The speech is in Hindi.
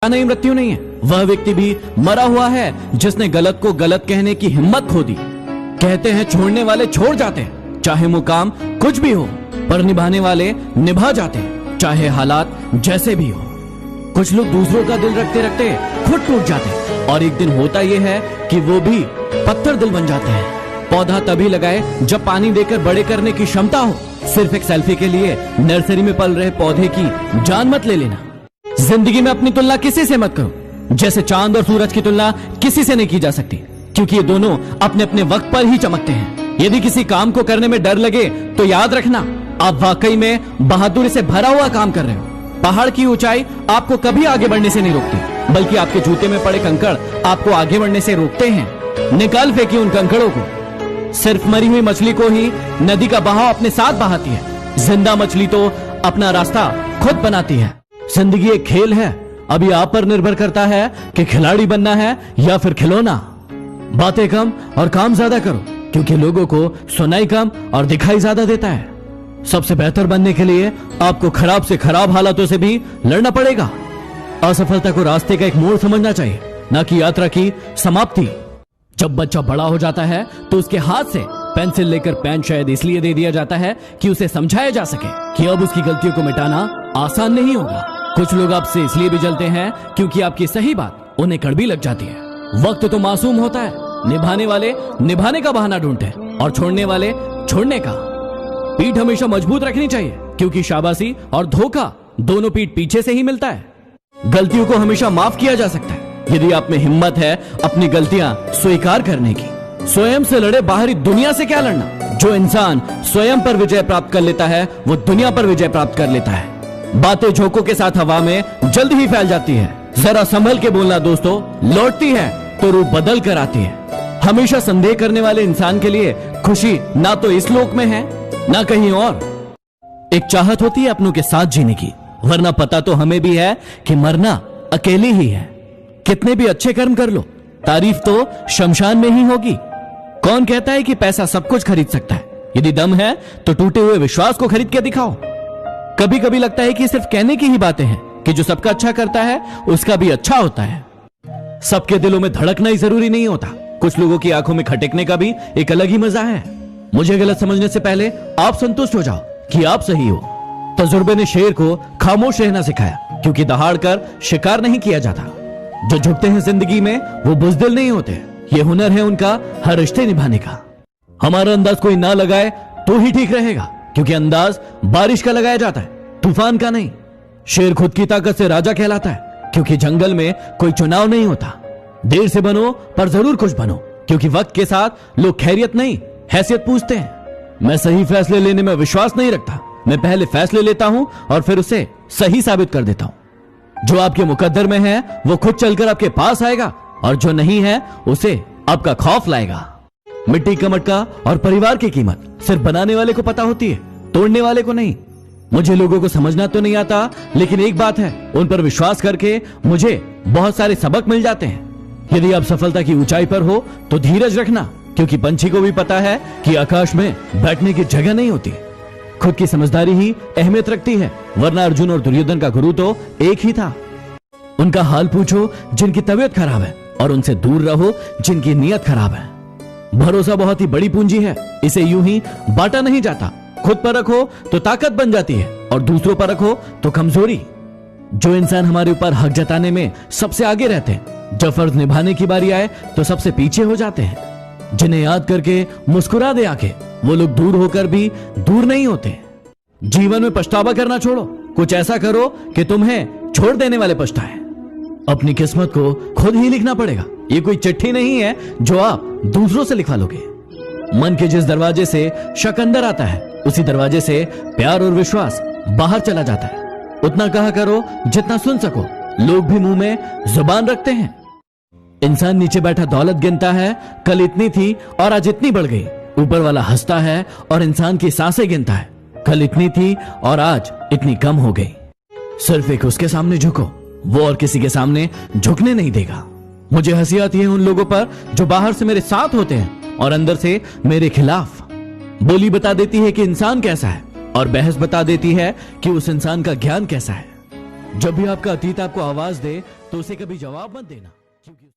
नहीं, मृत्यु नहीं है। वह व्यक्ति भी मरा हुआ है जिसने गलत को गलत कहने की हिम्मत खो दी। कहते हैं छोड़ने वाले छोड़ जाते हैं, चाहे मुकाम कुछ भी हो, पर निभाने वाले निभा जाते हैं, चाहे हालात जैसे भी हो। कुछ लोग दूसरों का दिल रखते रखते खुद टूट जाते हैं और एक दिन होता यह है कि वो भी पत्थर दिल बन जाते हैं। पौधा तभी लगाए जब पानी देकर बड़े करने की क्षमता हो। सिर्फ एक सेल्फी के लिए नर्सरी में पल रहे पौधे की जान मत ले लेना। जिंदगी में अपनी तुलना किसी से मत करो। जैसे चांद और सूरज की तुलना किसी से नहीं की जा सकती, क्योंकि ये दोनों अपने अपने वक्त पर ही चमकते हैं। यदि किसी काम को करने में डर लगे तो याद रखना, आप वाकई में बहादुरी से भरा हुआ काम कर रहे हो। पहाड़ की ऊंचाई आपको कभी आगे बढ़ने से नहीं रोकती, बल्कि आपके जूते में पड़े कंकड़ आपको आगे बढ़ने से रोकते हैं। निकाल फेंकिए उन कंकड़ों को। सिर्फ मरी हुई मछली को ही नदी का बहाव अपने साथ बहाती है। जिंदा मछली तो अपना रास्ता खुद बनाती है। जिंदगी एक खेल है, अभी आप पर निर्भर करता है कि खिलाड़ी बनना है या फिर खिलौना। बातें कम और काम ज्यादा करो, क्योंकि लोगों को सुनाई कम और दिखाई ज्यादा देता है। सबसे बेहतर बनने के लिए आपको खराब से खराब हालातों से भी लड़ना पड़ेगा। असफलता को रास्ते का एक मोड़ समझना चाहिए, न कि यात्रा की समाप्ति। जब बच्चा बड़ा हो जाता है तो उसके हाथ से पेंसिल लेकर पेन शायद इसलिए दे दिया जाता है कि उसे समझाया जा सके कि अब उसकी गलतियों को मिटाना आसान नहीं होगा। कुछ लोग आपसे इसलिए भी जलते हैं क्योंकि आपकी सही बात उन्हें कड़वी लग जाती है। वक्त तो मासूम होता है, निभाने वाले निभाने का बहाना ढूंढते हैं और छोड़ने वाले छोड़ने का। पीठ हमेशा मजबूत रखनी चाहिए, क्योंकि शाबाशी और धोखा दोनों पीठ पीछे से ही मिलता है। गलतियों को हमेशा माफ किया जा सकता है यदि आप में हिम्मत है अपनी गलतियां स्वीकार करने की। स्वयं से लड़े, बाहरी दुनिया से क्या लड़ना। जो इंसान स्वयं पर विजय प्राप्त कर लेता है वो दुनिया पर विजय प्राप्त कर लेता है। बातें झोंकों के साथ हवा में जल्द ही फैल जाती है। जरा संभल के बोलना दोस्तों, लौटती है तो रूप बदल कर आती है। हमेशा संदेह करने वाले इंसान के लिए खुशी ना तो इस लोक में है ना कहीं और। एक चाहत होती है अपनों के साथ जीने की, वरना पता तो हमें भी है कि मरना अकेले ही है। कितने भी अच्छे कर्म कर लो, तारीफ तो शमशान में ही होगी। कौन कहता है कि पैसा सब कुछ खरीद सकता है? यदि दम है तो टूटे हुए विश्वास को खरीद के दिखाओ। कभी कभी लगता है कि सिर्फ कहने की ही बातें हैं कि जो सबका अच्छा करता है उसका भी अच्छा होता है। सबके दिलों में धड़कना ही जरूरी नहीं होता। कुछ लोगों की आंखों में खटकने का भी एक अलग ही मजा है। मुझे गलत समझने से पहले आप संतुष्ट हो जाओ कि आप सही हो। तजुर्बे ने शेर को खामोश रहना सिखाया, क्योंकि दहाड़ कर शिकार नहीं किया जाता। जो झुकते हैं जिंदगी में वो बुजदिल नहीं होते। ये हुनर है उनका हर रिश्ते निभाने का। हमारा अंदाज कोई ना लगाए तो ही ठीक रहेगा, क्योंकि अंदाज बारिश का लगाया जाता है, तूफान का नहीं। शेर खुद की ताकत से राजा कहलाता है, क्योंकि जंगल में कोई चुनाव नहीं होता। देर से बनो पर जरूर कुछ बनो, क्योंकि वक्त के साथ लोग खैरियत नहीं हैसियत पूछते हैं। मैं सही फैसले लेने में विश्वास नहीं रखता। मैं पहले फैसले लेता हूं और फिर उसे सही साबित कर देता हूं। जो आपके मुकद्दर में है वो खुद चलकर आपके पास आएगा, और जो नहीं है उसे आपका खौफ लाएगा। मिट्टी का मटका और परिवार की कीमत सिर्फ बनाने वाले को पता होती है, तोड़ने वाले को नहीं। मुझे लोगों को समझना तो नहीं आता, लेकिन एक बात है, उन पर विश्वास करके मुझे बहुत सारे सबक मिल जाते हैं। यदि आप सफलता की ऊंचाई पर हो तो धीरज रखना, क्योंकि पंछी को भी पता है कि आकाश में बैठने की जगह नहीं होती। खुद की समझदारी ही अहमियत रखती है, वरना अर्जुन और दुर्योधन का गुरु तो एक ही था। उनका हाल पूछो जिनकी तबीयत खराब है, और उनसे दूर रहो जिनकी नीयत खराब है। भरोसा बहुत ही बड़ी पूंजी है, इसे यूं ही बांटा नहीं जाता। खुद पर रखो तो ताकत बन जाती है, और दूसरों पर रखो तो कमजोरी। जो इंसान हमारे ऊपर हक जताने में सबसे आगे रहते हैं, जब फर्ज निभाने की बारी आए तो सबसे पीछे हो जाते हैं। जिन्हें याद करके मुस्कुरा दे आके, वो लोग दूर होकर भी दूर नहीं होते। जीवन में पछतावा करना छोड़ो, कुछ ऐसा करो कि तुम्हें छोड़ देने वाले पछताए। अपनी किस्मत को खुद ही लिखना पड़ेगा। ये कोई चिट्ठी नहीं है जो आप दूसरों से लिखवा लोगे। मन के जिस दरवाजे से शक अंदर आता है, उसी दरवाजे से प्यार और विश्वास बाहर चला जाता है। उतना कहा करो जितना सुन सको। लोग भी मुंह में जुबान रखते हैं। इंसान नीचे बैठा दौलत गिनता है, कल इतनी थी और आज इतनी बढ़ गई। ऊपर वाला हंसता है और इंसान की सांसें गिनता है, कल इतनी थी और आज इतनी कम हो गई। सिर्फ एक उसके सामने झुको, वो और किसी के सामने झुकने नहीं देगा। मुझे हंसी आती है उन लोगों पर जो बाहर से मेरे साथ होते हैं और अंदर से मेरे खिलाफ। बोली बता देती है कि इंसान कैसा है, और बहस बता देती है कि उस इंसान का ज्ञान कैसा है। जब भी आपका अतीत आपको आवाज दे तो उसे कभी जवाब मत देना, क्योंकि